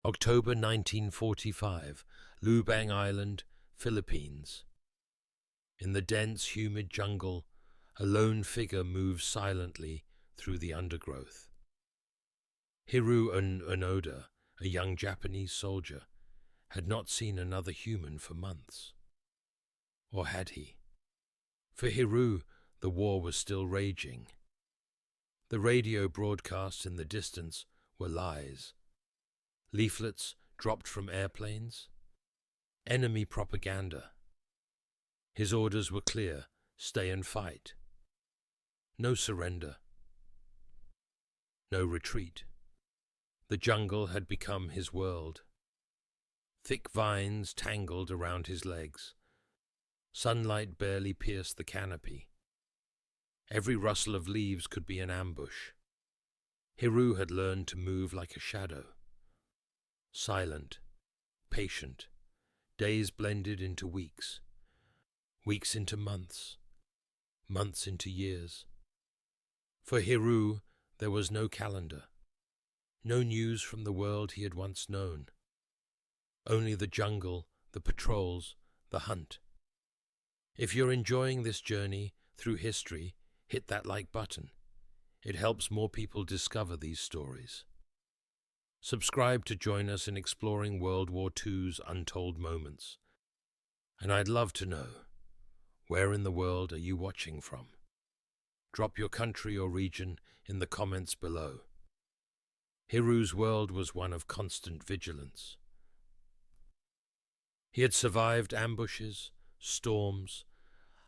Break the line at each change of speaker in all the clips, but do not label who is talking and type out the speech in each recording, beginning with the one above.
October 1945, Lubang Island, Philippines. In the dense, humid jungle, a lone figure moves silently through the undergrowth. Hiroo Onoda, a young Japanese soldier, had not seen another human for months. Or had he? For Hiroo, the war was still raging. The radio broadcasts in the distance were lies. Leaflets dropped from airplanes. Enemy propaganda. His orders were clear: stay and fight. No surrender. No retreat. The jungle had become his world. Thick vines tangled around his legs. Sunlight barely pierced the canopy. Every rustle of leaves could be an ambush. Hiroo had learned to move like a shadow. Silent, patient, days blended into weeks, weeks into months, months into years. For Hiroo, there was no calendar, no news from the world he had once known. Only the jungle, the patrols, the hunt. If you're enjoying this journey through history, hit that like button. It helps more people discover these stories. Subscribe to join us in exploring World War II's untold moments. And I'd love to know, where in the world are you watching from? Drop your country or region in the comments below. Hiroo's world was one of constant vigilance. He had survived ambushes, storms,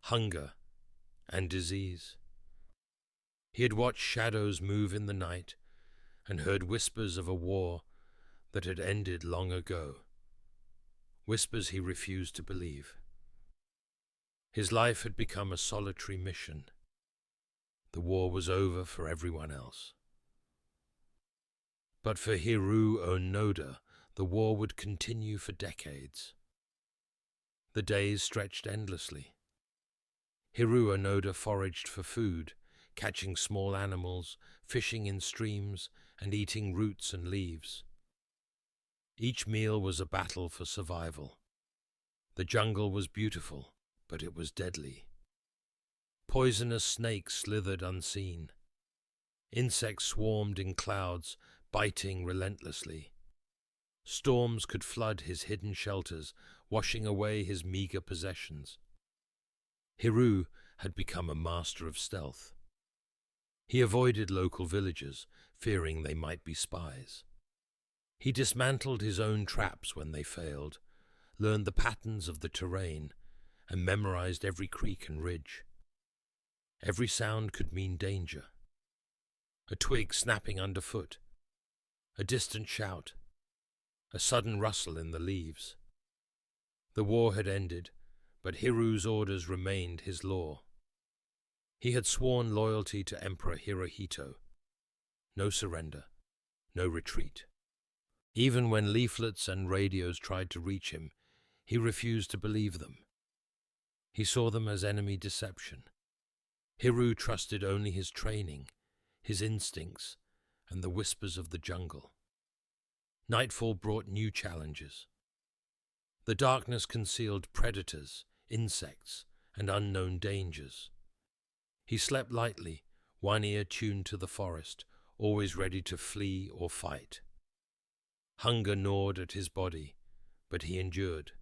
hunger, and disease. He had watched shadows move in the night and heard whispers of a war that had ended long ago, whispers he refused to believe. His life had become a solitary mission. The war was over for everyone else. But for Hiroo Onoda, the war would continue for decades. The days stretched endlessly. Hiroo Onoda foraged for food, catching small animals, fishing in streams, and eating roots and leaves. Each meal was a battle for survival. The jungle was beautiful, but it was deadly. Poisonous snakes slithered unseen. Insects swarmed in clouds, biting relentlessly. Storms could flood his hidden shelters, washing away his meager possessions. Hiroo had become a master of stealth. He avoided local villages, fearing they might be spies. He dismantled his own traps when they failed, learned the patterns of the terrain, and memorized every creek and ridge. Every sound could mean danger. A twig snapping underfoot, a distant shout, a sudden rustle in the leaves. The war had ended, but Hiroo's orders remained his law. He had sworn loyalty to Emperor Hirohito. No surrender, no retreat. Even when leaflets and radios tried to reach him, he refused to believe them. He saw them as enemy deception. Hiroo trusted only his training, his instincts, and the whispers of the jungle. Nightfall brought new challenges. The darkness concealed predators, insects, and unknown dangers. He slept lightly, one ear tuned to the forest, always ready to flee or fight. Hunger gnawed at his body, but he endured.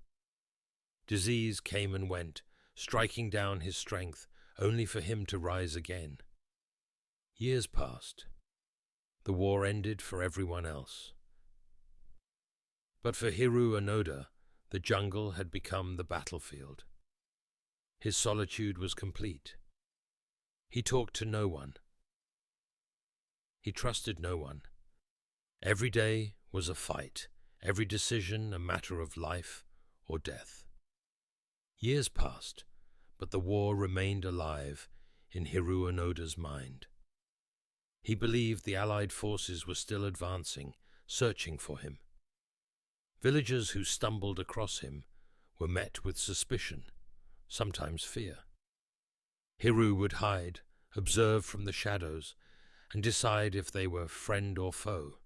Disease came and went, striking down his strength, only for him to rise again. Years passed. The war ended for everyone else. But for Hiroo Onoda, the jungle had become the battlefield. His solitude was complete. He talked to no one. He trusted no one. Every day was a fight, every decision a matter of life or death. Years passed, but the war remained alive in Hiroo Onoda's mind. He believed the Allied forces were still advancing, searching for him. Villagers who stumbled across him were met with suspicion, sometimes fear. Hiroo would hide, observe from the shadows, and decide if they were friend or foe.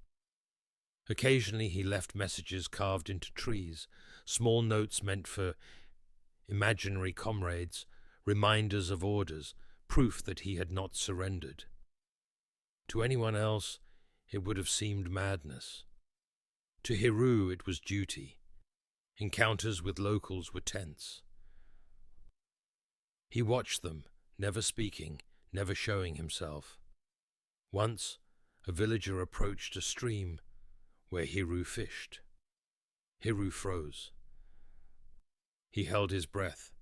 Occasionally he left messages carved into trees, small notes meant for imaginary comrades, reminders of orders, proof that he had not surrendered. To anyone else, it would have seemed madness. To Hiroo, it was duty. Encounters with locals were tense. He watched them, never speaking, never showing himself. Once, a villager approached a stream where Hiroo fished. Hiroo froze. He held his breath.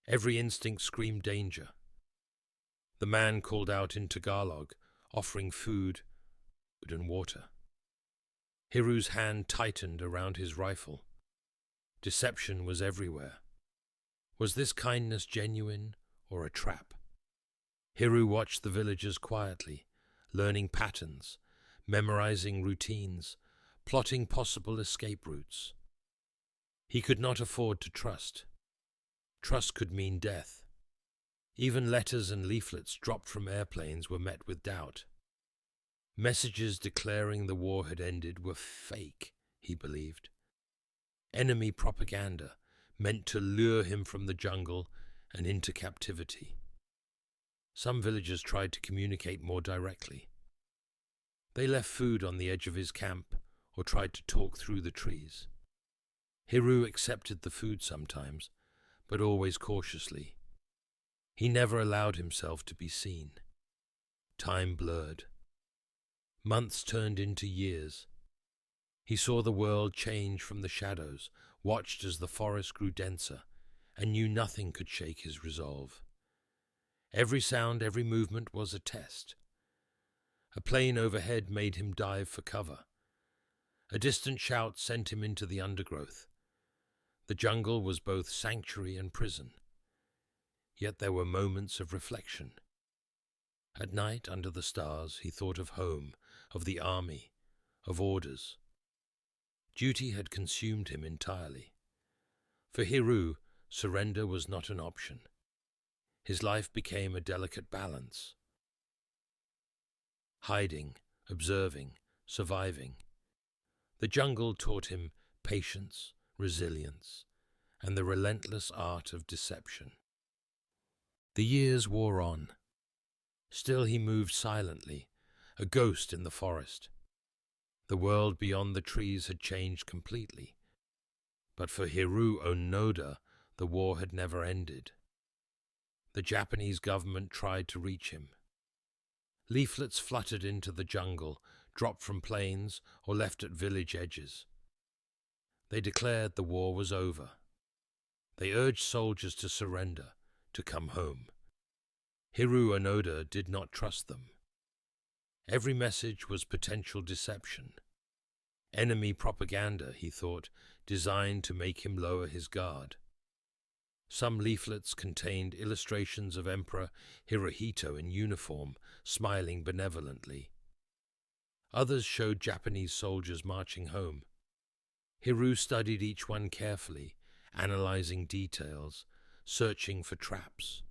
Every instinct screamed danger. The man called out in Tagalog, offering food and water. Hiroo's hand tightened around his rifle. Deception was everywhere. Was this kindness genuine or a trap? Hiroo watched the villagers quietly, learning patterns, memorizing routines, plotting possible escape routes. He could not afford to trust. Trust could mean death. Even letters and leaflets dropped from airplanes were met with doubt. Messages declaring the war had ended were fake, he believed. Enemy propaganda meant to lure him from the jungle and into captivity. Some villagers tried to communicate more directly. They left food on the edge of his camp or tried to talk through the trees. Hiroo accepted the food sometimes, but always cautiously. He never allowed himself to be seen. Time blurred. Months turned into years. He saw the world change from the shadows, watched as the forest grew denser, and knew nothing could shake his resolve. Every sound, every movement was a test. A plane overhead made him dive for cover. A distant shout sent him into the undergrowth. The jungle was both sanctuary and prison. Yet there were moments of reflection. At night, under the stars, he thought of home, of the army, of orders. Duty had consumed him entirely. For Hiroo, surrender was not an option. His life became a delicate balance. Hiding, observing, surviving. The jungle taught him patience, resilience, and the relentless art of deception. The years wore on. Still he moved silently, a ghost in the forest. The world beyond the trees had changed completely. But for Hiroo Onoda, the war had never ended. The Japanese government tried to reach him. Leaflets fluttered into the jungle, dropped from planes or left at village edges. They declared the war was over. They urged soldiers to surrender, to come home. Hiroo Onoda did not trust them. Every message was potential deception. Enemy propaganda, he thought, designed to make him lower his guard. Some leaflets contained illustrations of Emperor Hirohito in uniform, smiling benevolently. Others showed Japanese soldiers marching home. Hiroo studied each one carefully, analyzing details, searching for traps.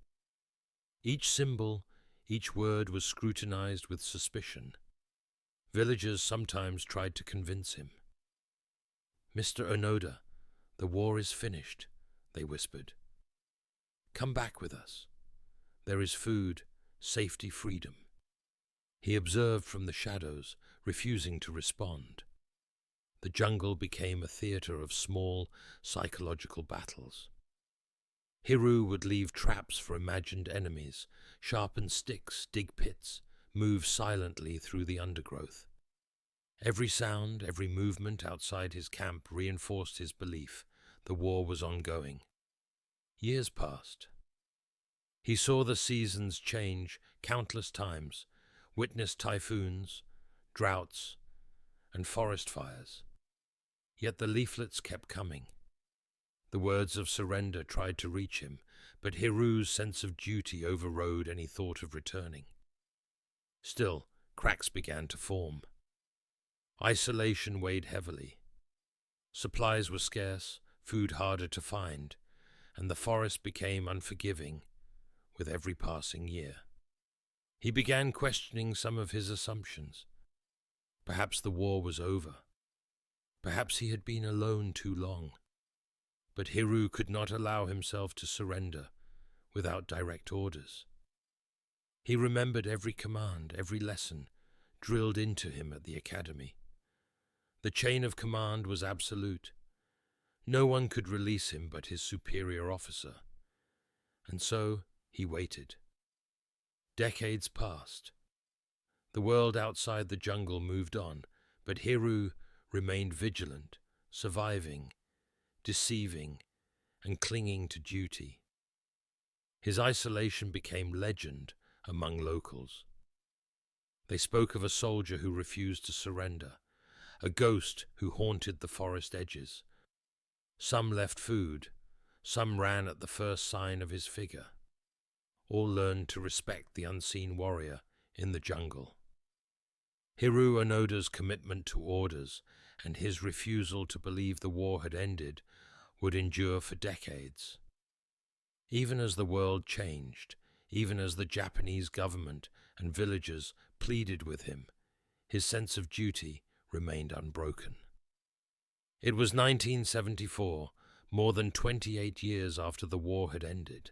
Each symbol, each word was scrutinized with suspicion. Villagers sometimes tried to convince him. "Mr. Onoda, the war is finished," they whispered. "Come back with us. There is food, safety, freedom." He observed from the shadows, refusing to respond. The jungle became a theater of small, psychological battles. Hiroo would leave traps for imagined enemies, sharpen sticks, dig pits, move silently through the undergrowth. Every sound, every movement outside his camp reinforced his belief the war was ongoing. Years passed. He saw the seasons change countless times, witnessed typhoons, droughts, and forest fires. Yet the leaflets kept coming. The words of surrender tried to reach him, but Hiroo's sense of duty overrode any thought of returning. Still, cracks began to form. Isolation weighed heavily. Supplies were scarce, food harder to find, and the forest became unforgiving with every passing year. He began questioning some of his assumptions. Perhaps the war was over. Perhaps he had been alone too long. But Hiroo could not allow himself to surrender without direct orders. He remembered every command, every lesson drilled into him at the academy. The chain of command was absolute. No one could release him but his superior officer. And so he waited. Decades passed. The world outside the jungle moved on, but Hiroo remained vigilant, surviving, deceiving, and clinging to duty. His isolation became legend among locals. They spoke of a soldier who refused to surrender, a ghost who haunted the forest edges. Some left food, some ran at the first sign of his figure. All learned to respect the unseen warrior in the jungle. Hiroo Onoda's commitment to orders and his refusal to believe the war had ended would endure for decades. Even as the world changed, even as the Japanese government and villagers pleaded with him, his sense of duty remained unbroken. It was 1974, more than 28 years after the war had ended.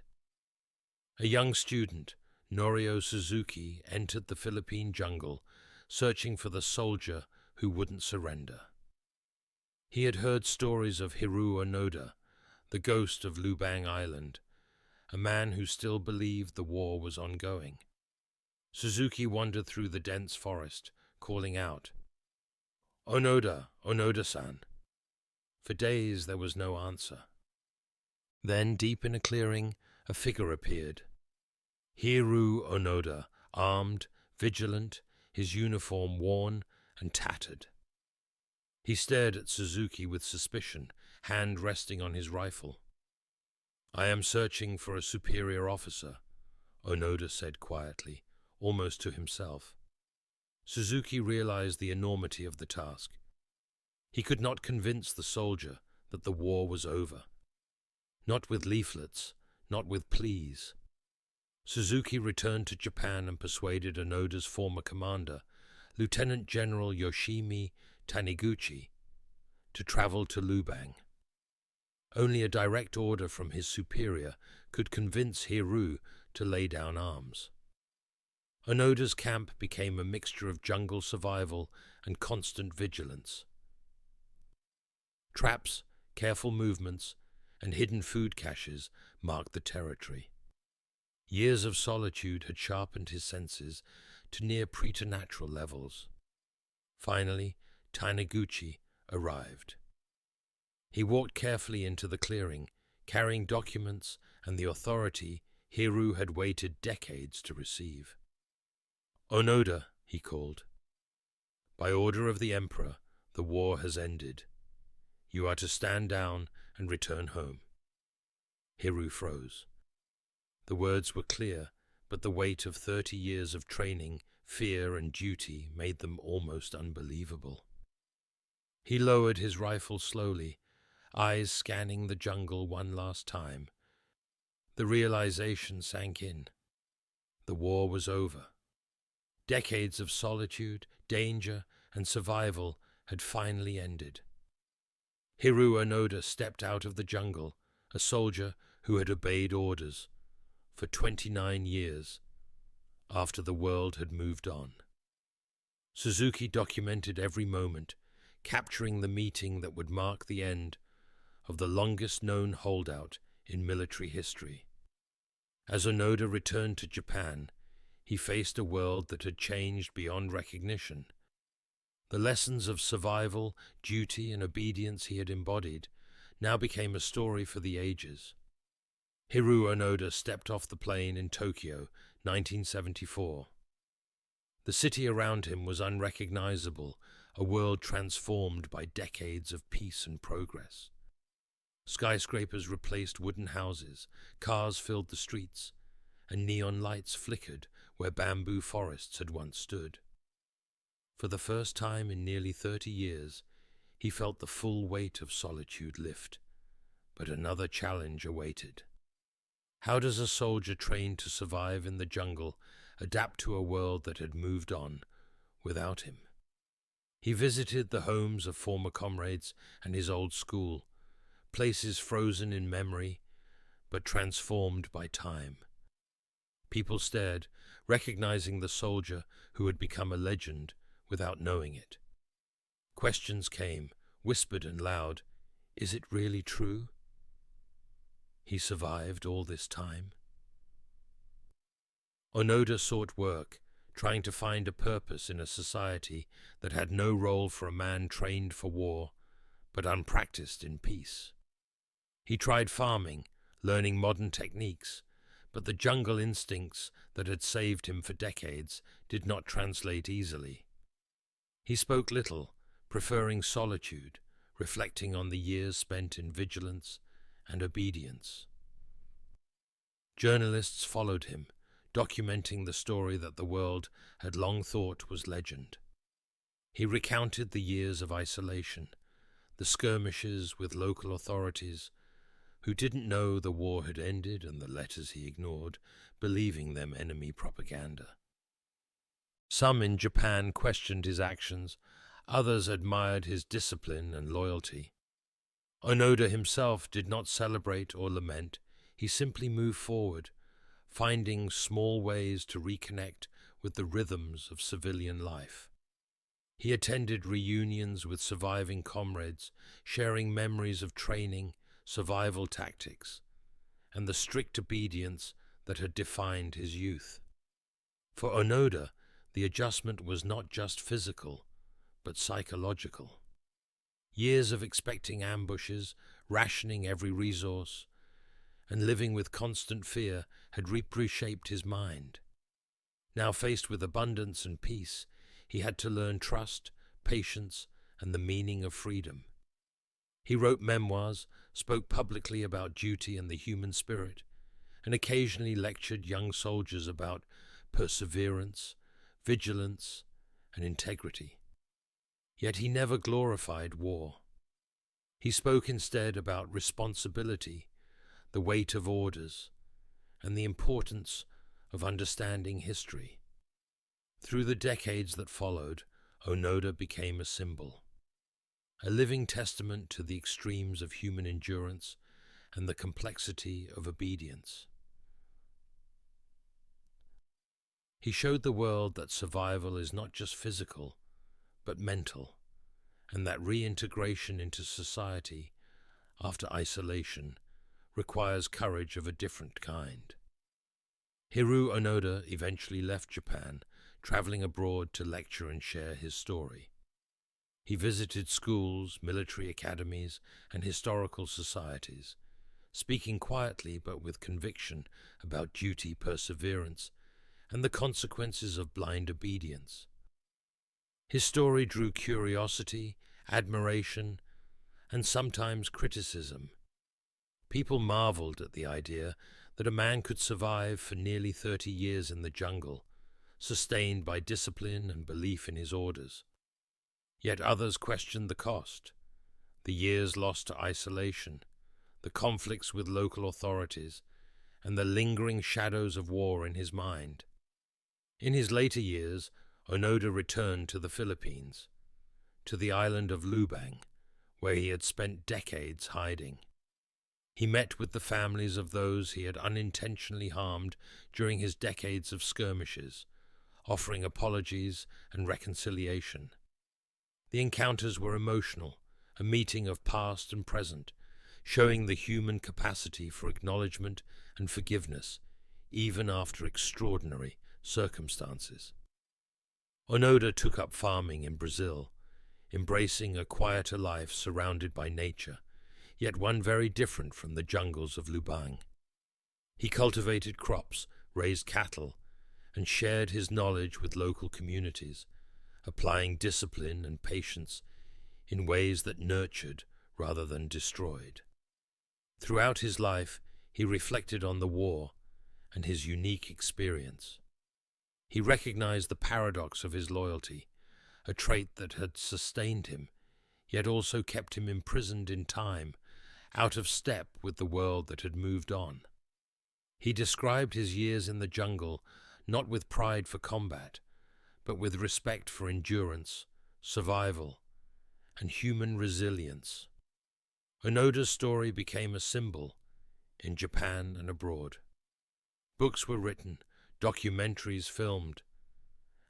A young student, Norio Suzuki, entered the Philippine jungle, searching for the soldier who wouldn't surrender. He had heard stories of Hiroo Onoda, the ghost of Lubang Island, a man who still believed the war was ongoing. Suzuki wandered through the dense forest, calling out, "Onoda, Onoda-san." For days there was no answer. Then, deep in a clearing, a figure appeared. Hiroo Onoda, armed, vigilant, his uniform worn and tattered. He stared at Suzuki with suspicion, hand resting on his rifle. "I am searching for a superior officer," Onoda said quietly, almost to himself. Suzuki realized the enormity of the task. He could not convince the soldier that the war was over. Not with leaflets, not with pleas. Suzuki returned to Japan and persuaded Onoda's former commander, Lieutenant General Yoshimi Taniguchi, to travel to Lubang. Only a direct order from his superior could convince Hiroo to lay down arms. Onoda's camp became a mixture of jungle survival and constant vigilance. Traps, careful movements, and hidden food caches marked the territory. Years of solitude had sharpened his senses to near preternatural levels. Finally, Taniguchi arrived. He walked carefully into the clearing, carrying documents and the authority Hiroo had waited decades to receive. "Onoda," he called. "By order of the Emperor, the war has ended. You are to stand down and return home." Hiroo froze. The words were clear, but the weight of 30 years of training, fear, and duty made them almost unbelievable. He lowered his rifle slowly, eyes scanning the jungle one last time. The realization sank in. The war was over. Decades of solitude, danger, and survival had finally ended. Hiroo Onoda stepped out of the jungle, a soldier who had obeyed orders for 29 years after the world had moved on. Suzuki documented every moment, capturing the meeting that would mark the end of the longest-known holdout in military history. As Onoda returned to Japan, he faced a world that had changed beyond recognition. The lessons of survival, duty, and obedience he had embodied now became a story for the ages. Hiroo Onoda stepped off the plane in Tokyo, 1974. The city around him was unrecognizable, a world transformed by decades of peace and progress. Skyscrapers replaced wooden houses, cars filled the streets, and neon lights flickered where bamboo forests had once stood. For the first time in nearly 30 years, he felt the full weight of solitude lift. But another challenge awaited. How does a soldier trained to survive in the jungle adapt to a world that had moved on without him? He visited the homes of former comrades and his old school, places frozen in memory but transformed by time. People stared, recognizing the soldier who had become a legend without knowing it. Questions came, whispered and loud. Is it really true? He survived all this time? Onoda sought work, trying to find a purpose in a society that had no role for a man trained for war, but unpracticed in peace. He tried farming, learning modern techniques, but the jungle instincts that had saved him for decades did not translate easily. He spoke little, preferring solitude, reflecting on the years spent in vigilance and obedience. Journalists followed him, documenting the story that the world had long thought was legend. He recounted the years of isolation, the skirmishes with local authorities, who didn't know the war had ended, and the letters he ignored, believing them enemy propaganda. Some in Japan questioned his actions, others admired his discipline and loyalty. Onoda himself did not celebrate or lament, he simply moved forward, finding small ways to reconnect with the rhythms of civilian life. He attended reunions with surviving comrades, sharing memories of training, survival tactics, and the strict obedience that had defined his youth. For Onoda, the adjustment was not just physical, but psychological. Years of expecting ambushes, rationing every resource, and living with constant fear had reshaped his mind. Now faced with abundance and peace, he had to learn trust, patience, and the meaning of freedom. He wrote memoirs, spoke publicly about duty and the human spirit, and occasionally lectured young soldiers about perseverance, vigilance, and integrity. Yet he never glorified war. He spoke instead about responsibility, the weight of orders, and the importance of understanding history. Through the decades that followed, Onoda became a symbol, a living testament to the extremes of human endurance and the complexity of obedience. He showed the world that survival is not just physical, but mental, and that reintegration into society after isolation requires courage of a different kind. Hiroo Onoda eventually left Japan, traveling abroad to lecture and share his story. He visited schools, military academies, and historical societies, speaking quietly but with conviction about duty, perseverance, and the consequences of blind obedience. His story drew curiosity, admiration, and sometimes criticism. People marveled at the idea that a man could survive for nearly 30 years in the jungle, sustained by discipline and belief in his orders. Yet others questioned the cost, the years lost to isolation, the conflicts with local authorities, and the lingering shadows of war in his mind. In his later years, Onoda returned to the Philippines, to the island of Lubang, where he had spent decades hiding. He met with the families of those he had unintentionally harmed during his decades of skirmishes, offering apologies and reconciliation. The encounters were emotional, a meeting of past and present, showing the human capacity for acknowledgement and forgiveness, even after extraordinary circumstances. Onoda took up farming in Brazil, embracing a quieter life surrounded by nature, yet one very different from the jungles of Lubang. He cultivated crops, raised cattle, and shared his knowledge with local communities, applying discipline and patience in ways that nurtured rather than destroyed. Throughout his life, he reflected on the war and his unique experience. He recognized the paradox of his loyalty, a trait that had sustained him, yet also kept him imprisoned in time, out of step with the world that had moved on. He described his years in the jungle not with pride for combat, but with respect for endurance, survival, and human resilience. Onoda's story became a symbol in Japan and abroad. Books were written, documentaries filmed,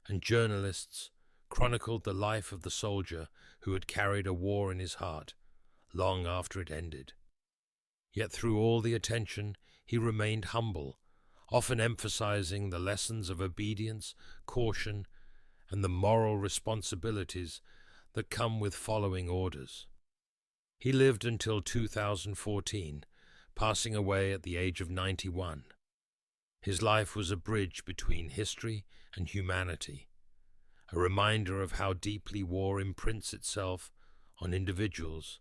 and journalists chronicled the life of the soldier who had carried a war in his heart long after it ended. Yet through all the attention, he remained humble, often emphasizing the lessons of obedience, caution, and the moral responsibilities that come with following orders. He lived until 2014, passing away at the age of 91. His life was a bridge between history and humanity, a reminder of how deeply war imprints itself on individuals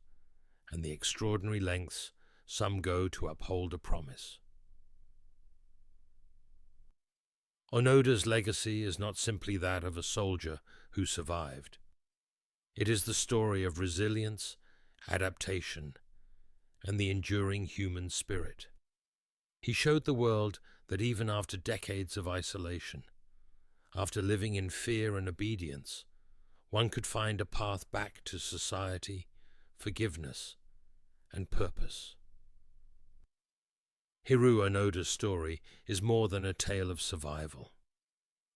and the extraordinary lengths some go to uphold a promise. Onoda's legacy is not simply that of a soldier who survived. It is the story of resilience, adaptation, and the enduring human spirit. He showed the world that even after decades of isolation, after living in fear and obedience, one could find a path back to society, forgiveness, and purpose. Hiroo Onoda's story is more than a tale of survival.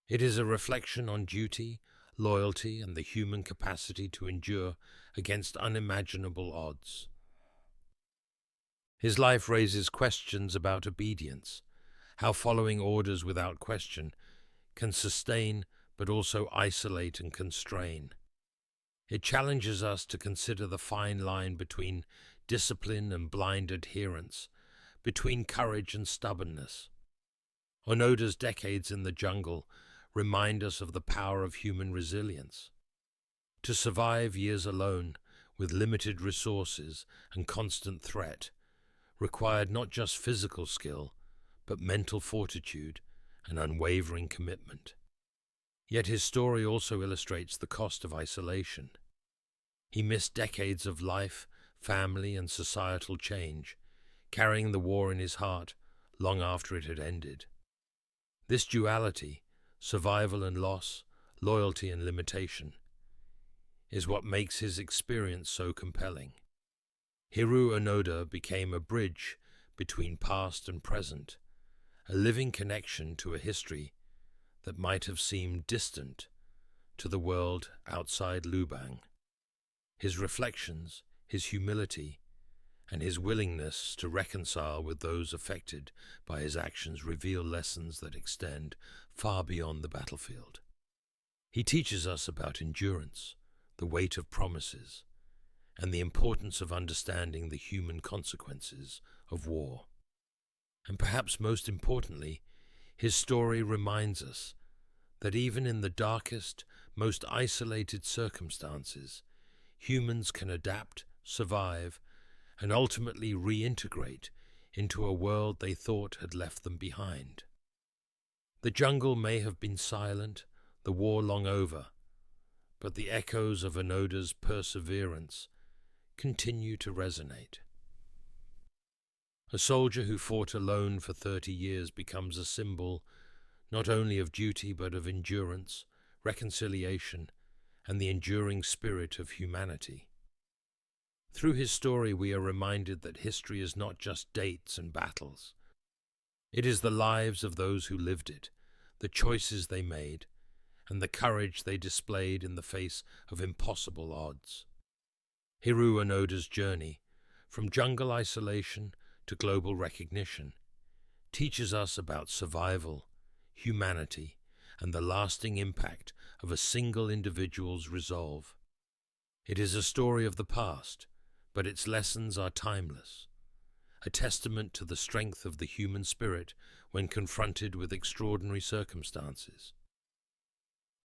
It is a reflection on duty, loyalty, and the human capacity to endure against unimaginable odds. His life raises questions about obedience, how following orders without question can sustain but also isolate and constrain. It challenges us to consider the fine line between discipline and blind adherence, between courage and stubbornness. Onoda's decades in the jungle remind us of the power of human resilience. To survive years alone, with limited resources and constant threat, required not just physical skill, but mental fortitude and unwavering commitment. Yet his story also illustrates the cost of isolation. He missed decades of life, family, and societal change, carrying the war in his heart long after it had ended. This duality, survival and loss, loyalty and limitation, is what makes his experience so compelling. Hiroo Onoda became a bridge between past and present, a living connection to a history that might have seemed distant to the world outside Lubang. His reflections, his humility, and his willingness to reconcile with those affected by his actions reveal lessons that extend far beyond the battlefield. He teaches us about endurance, the weight of promises, and the importance of understanding the human consequences of war. And perhaps most importantly, his story reminds us that even in the darkest, most isolated circumstances, humans can adapt, survive, and ultimately reintegrate into a world they thought had left them behind. The jungle may have been silent, the war long over, but the echoes of Onoda's perseverance continue to resonate. A soldier who fought alone for 30 years becomes a symbol not only of duty but of endurance, reconciliation, and the enduring spirit of humanity. Through his story, we are reminded that history is not just dates and battles. It is the lives of those who lived it, the choices they made, and the courage they displayed in the face of impossible odds. Hiroo Onoda's journey, from jungle isolation to global recognition, teaches us about survival, humanity, and the lasting impact of a single individual's resolve. It is a story of the past, but its lessons are timeless, a testament to the strength of the human spirit when confronted with extraordinary circumstances.